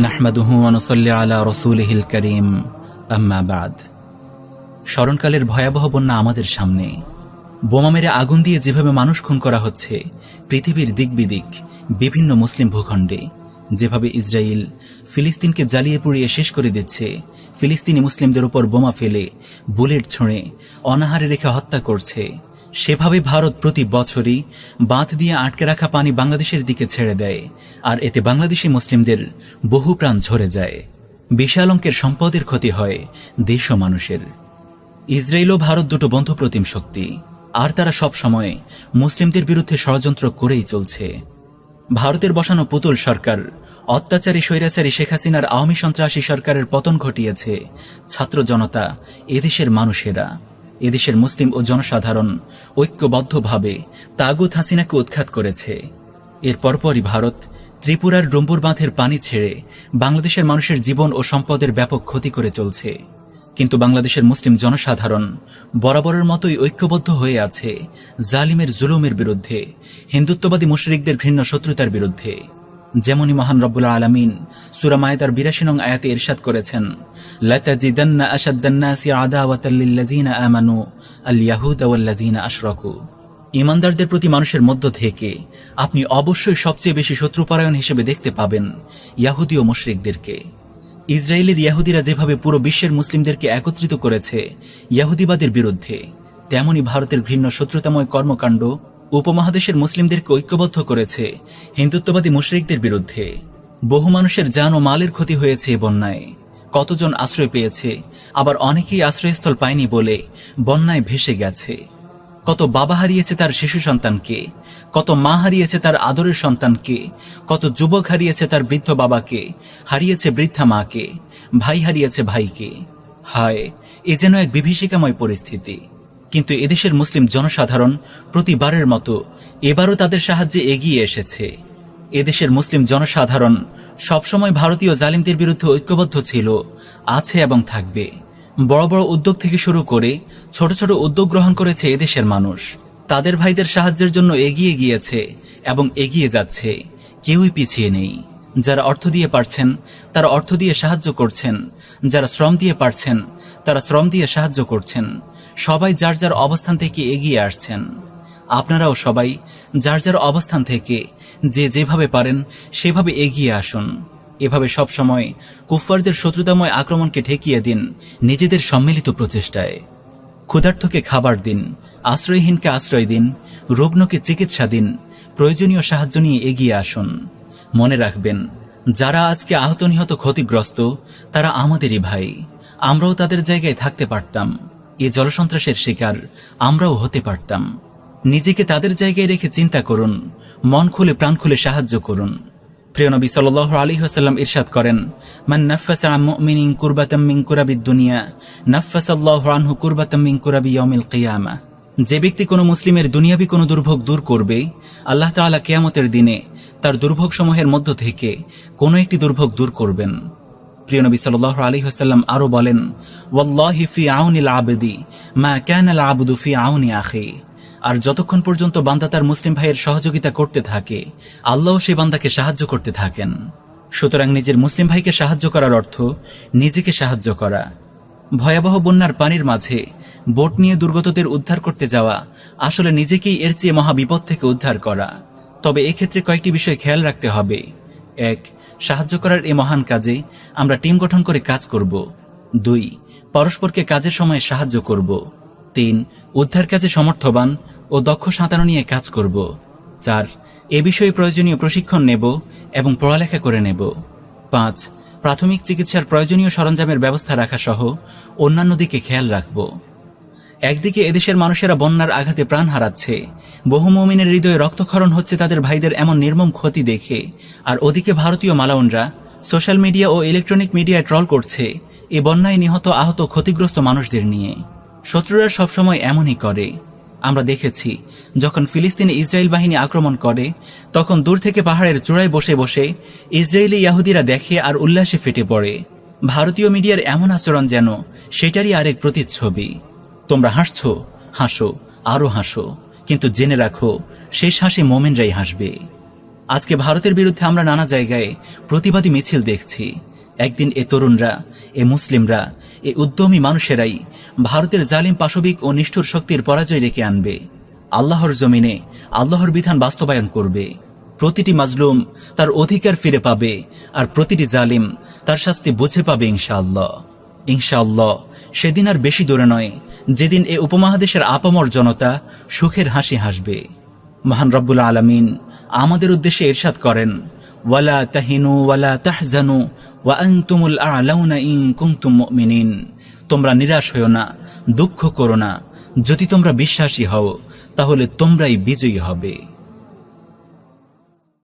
নাহমাদুহু ওয়া নুসাল্লি আলা রাসূলিহিল কারীম, আম্মা বাদ। স্মরণকালের ভয়াবহ বন্যা আমাদের সামনে। বোমা মেরে আগুন দিয়ে যেভাবে মানুষ খুন করা হচ্ছে পৃথিবীর দিক বিদিক বিভিন্ন মুসলিম ভূখণ্ডে, যেভাবে ইসরায়েল ফিলিস্তিনকে জ্বালিয়ে পুড়িয়ে শেষ করে দিচ্ছে, ফিলিস্তিনি মুসলিমদের উপর বোমা ফেলে বুলেট ছুঁড়ে অনাহারে রেখে হত্যা করছে, সেভাবে ভারত প্রতি বছরই বাঁধ দিয়ে আটকে রাখা পানি বাংলাদেশের দিকে ছেড়ে দেয়, আর এতে বাংলাদেশি মুসলিমদের বহু প্রাণ ঝরে যায়। বিশাল অঙ্কের সম্পদের ক্ষতি হয় দেশ ও মানুষের। ইসরায়েল ও ভারত দুটো বন্ধুপ্রতিম শক্তি, আর তারা সব সময় মুসলিমদের বিরুদ্ধে ষড়যন্ত্র করেই চলছে। ভারতের বসানো পুতুল সরকার অত্যাচারী স্বৈরাচারী শেখ হাসিনার আওয়ামী সন্ত্রাসী সরকারের পতন ঘটিয়েছে। ছাত্র জনতা, এদেশের মানুষেরা, এদেশের মুসলিম ও জনসাধারণ ঐক্যবদ্ধভাবে তাগুত হাসিনাকে উৎখাত করেছে। এর পরপরই ভারত ত্রিপুরার ডম্বুর বাঁধের পানি ছেড়ে বাংলাদেশের মানুষের জীবন ও সম্পদের ব্যাপক ক্ষতি করে চলছে। কিন্তু বাংলাদেশের মুসলিম জনসাধারণ বরাবরের মতোই ঐক্যবদ্ধ হয়ে আছে জালিমের জুলুমের বিরুদ্ধে, হিন্দুত্ববাদী মুশরিকদের ঘৃণ্য শত্রুতার বিরুদ্ধে। যেমনই মহান রব্বুল আলামিন সূরা মায়েদার ৮২ নং আয়াতে ইরশাদ করেছেন, লাতাজিদান্না আশাদ্দান-নাসি আদাওয়াতাল লিল্লাযিনা আমানু আল-ইয়াহুদা ওয়াল্লাযিনা আশরাকু। ঈমানদারদের প্রতি মানুষের মধ্য থেকে আপনি অবশ্যই সবচেয়ে বেশি শত্রুপরায়ণ হিসেবে দেখতে পাবেন ইয়াহুদী ও মুশরিকদেরকে। ইসরায়েলের ইয়াহুদীরা যেভাবে পুরো বিশ্বের মুসলিমদেরকে একত্রিত করেছে ইয়াহুদীবাদের বিরুদ্ধে, তেমনি ভারতের ঘৃণ্য শত্রুতাময় কর্মকাণ্ড উপমহাদেশের মুসলিমদেরকে ঐক্যবদ্ধ করেছে হিন্দুত্ববাদী মুশরিকদের বিরুদ্ধে। বহু মানুষের জান ও মালের ক্ষতি হয়েছে এ বন্যায়। কতজন আশ্রয় পেয়েছে, আবার অনেকেই আশ্রয়স্থল পায়নি বলে বন্যায় ভেসে গেছে। কত বাবা হারিয়েছে তার শিশু সন্তানকে, কত মা হারিয়েছে তার আদরের সন্তানকে, কত যুবক হারিয়েছে তার বৃদ্ধ বাবাকে, হারিয়েছে বৃদ্ধা মাকে, ভাই হারিয়েছে ভাইকে। হায়, এ যেন এক বিভীষিকাময় পরিস্থিতি। কিন্তু এদেশের মুসলিম জনসাধারণ প্রতিবারের মতো এবারও তাদের সাহায্যে এগিয়ে এসেছে। এদেশের মুসলিম জনসাধারণ সবসময় ভারতীয় জালিমদের বিরুদ্ধে ঐক্যবদ্ধ ছিল, আছে এবং থাকবে। বড় বড় উদ্যোগ থেকে শুরু করে ছোট ছোট উদ্যোগ গ্রহণ করেছে এদেশের মানুষ। তাদের ভাইদের সাহায্যের জন্য এগিয়ে গিয়েছে এবং এগিয়ে যাচ্ছে, কেউই পিছিয়ে নেই। যারা অর্থ দিয়ে পারছেন তারা অর্থ দিয়ে সাহায্য করছেন, যারা শ্রম দিয়ে পারছেন তারা শ্রম দিয়ে সাহায্য করছেন। সবাই যার যার অবস্থান থেকে এগিয়ে আসছেন। আপনারাও সবাই যার যার অবস্থান থেকে যে যেভাবে পারেন সেভাবে এগিয়ে আসুন। এভাবে সবসময় কুফফারদের শত্রুতাময় আক্রমণকে ঠেকিয়ে দিন নিজেদের সম্মিলিত প্রচেষ্টায়। ক্ষুধার্তকে খাবার দিন, আশ্রয়হীনকে আশ্রয় দিন, রুগ্নকে চিকিৎসা দিন, প্রয়োজনীয় সাহায্য নিয়ে এগিয়ে আসুন। মনে রাখবেন, যারা আজকে আহত নিহত ক্ষতিগ্রস্ত তারা আমাদেরই ভাই। আমরাও তাদের জায়গায় থাকতে পারতাম, এ জলসন্ত্রাসের শিকার আমরাও হতে পারতাম। নিজেকে তাদের জায়গায় রেখে চিন্তা করুন, মন খুলে প্রাণ খুলে সাহায্য করুন। প্রিয় নবী সাল্লাল্লাহু আলাইহি ওয়াসাল্লাম ইরশাদ করেন, মান নাফাসা আন মুমিনিন কুরবাতাম মিন কুরাবিদ দুনিয়া নাফাসাল্লাহু আনহু কুরবাতাম মিন কুরাবি ইয়াউমিল কিয়ামাহ। যে ব্যক্তি কোনো মুসলিমের দুনিয়াবি কোনো দুর্ভোগ দূর করবে, আল্লাহ তাআলা কিয়ামতের দিনে তার দুর্ভোগ সমূহের মধ্য থেকে কোনো একটি দুর্ভোগ দূর করবেন। প্রিয় নবী সাল্লাল্লাহু আলাইহি ওয়াসাল্লাম আরো বলেন, ওয়াল্লাহি ফি আউনিল আবদি মা কানাল আবদু ফি আউনি আখি। আর যতক্ষণ পর্যন্ত বান্দা তার মুসলিম ভাইয়ের সহযোগিতা করতে থাকে, আল্লাহও সেই বান্দাকে সাহায্য করতে থাকেন। সুতরাং নিজের মুসলিম ভাইকে সাহায্য করার অর্থ নিজেকে সাহায্য করা। ভয়াবহ বন্যার পানির মাঝে বোট নিয়ে দুর্গতদের উদ্ধার করতে যাওয়া আসলে নিজেকেই এর চেয়ে মহা বিপদ থেকে উদ্ধার করা। তবে এক্ষেত্রে কয়েকটি বিষয় খেয়াল রাখতে হবে। ১. সাহায্য করার এই মহান কাজে আমরা টিম গঠন করে কাজ করব। ২. পরস্পরকে কাজের সময় সাহায্য করব। ৩. উদ্ধার কাজে সমর্থবান ও দক্ষ সাঁতারু নিয়ে কাজ করব। ৪. এ বিষয়ে প্রয়োজনীয় প্রশিক্ষণ নেব এবং পড়ালেখা করে নেব। ৫. প্রাথমিক চিকিৎসার প্রয়োজনীয় সরঞ্জামের ব্যবস্থা রাখা সহ অন্যান্য দিকে খেয়াল রাখব। একদিকে এদেশের মানুষেরা বন্যার আঘাতে প্রাণ হারাচ্ছে, বহু মুমিনের হৃদয়ে রক্তক্ষরণ হচ্ছে তাদের ভাইদের এমন নির্মম ক্ষতি দেখে, আর ওদিকে ভারতীয় মালাউনরা সোশ্যাল মিডিয়া ও ইলেকট্রনিক মিডিয়ায় ট্রল করছে এ বন্যায় নিহত আহত ক্ষতিগ্রস্ত মানুষদের নিয়ে। শত্রুরা সবসময় এমনই করে। আমরা দেখেছি যখন ফিলিস্তিনে ইসরায়েল বাহিনী আক্রমণ করে তখন দূর থেকে পাহাড়ের চূড়ায় বসে বসে ইসরায়েলি ইয়াহুদিরা দেখে আর উল্লাসে ফেটে পড়ে। ভারতীয় মিডিয়ার এমন আচরণ যেন সেটারই আরেক প্রতিচ্ছবি। তোমরা হাসছো, হাসো, আরো হাসো, কিন্তু জেনে রাখো শেষ হাসি মোমেনরাই হাসবে। আজকে ভারতের বিরুদ্ধে আমরা নানা জায়গায় প্রতিবাদী মিছিল দেখছি। একদিন এ তরুণরা, এ মুসলিমরা, এ উদ্যমী মানুষেরাই ভারতের জালিম পাশবিক ও নিষ্ঠুর শক্তির পরাজয় ডেকে আনবে। আল্লাহর জমিনে আল্লাহর বিধান বাস্তবায়ন করবে। প্রতিটি মাজলুম তার অধিকার ফিরে পাবে আর প্রতিটি জালিম তার শাস্তি বুঝে পাবে ইনশাআল্লাহ। ইনশাআল্লাহ সেদিন আর বেশি দূরে নয় যেদিন এ উপমহাদেশের আপামর জনতা সুখের হাসি হাসবে। মহান রব্বুল আলামিন আমাদের উদ্দেশ্যে ইরশাদ করেন, ওয়ালা তাহিনু ওয়ালা তাহজানু ওয়া আনতুমুল আ'লাউনা ইন কুনতুম মুমিনিন। তোমরা নিরাশ হও না, দুঃখ করো না, যদি তোমরা বিশ্বাসী হও তাহলে তোমরাই বিজয়ী হবে।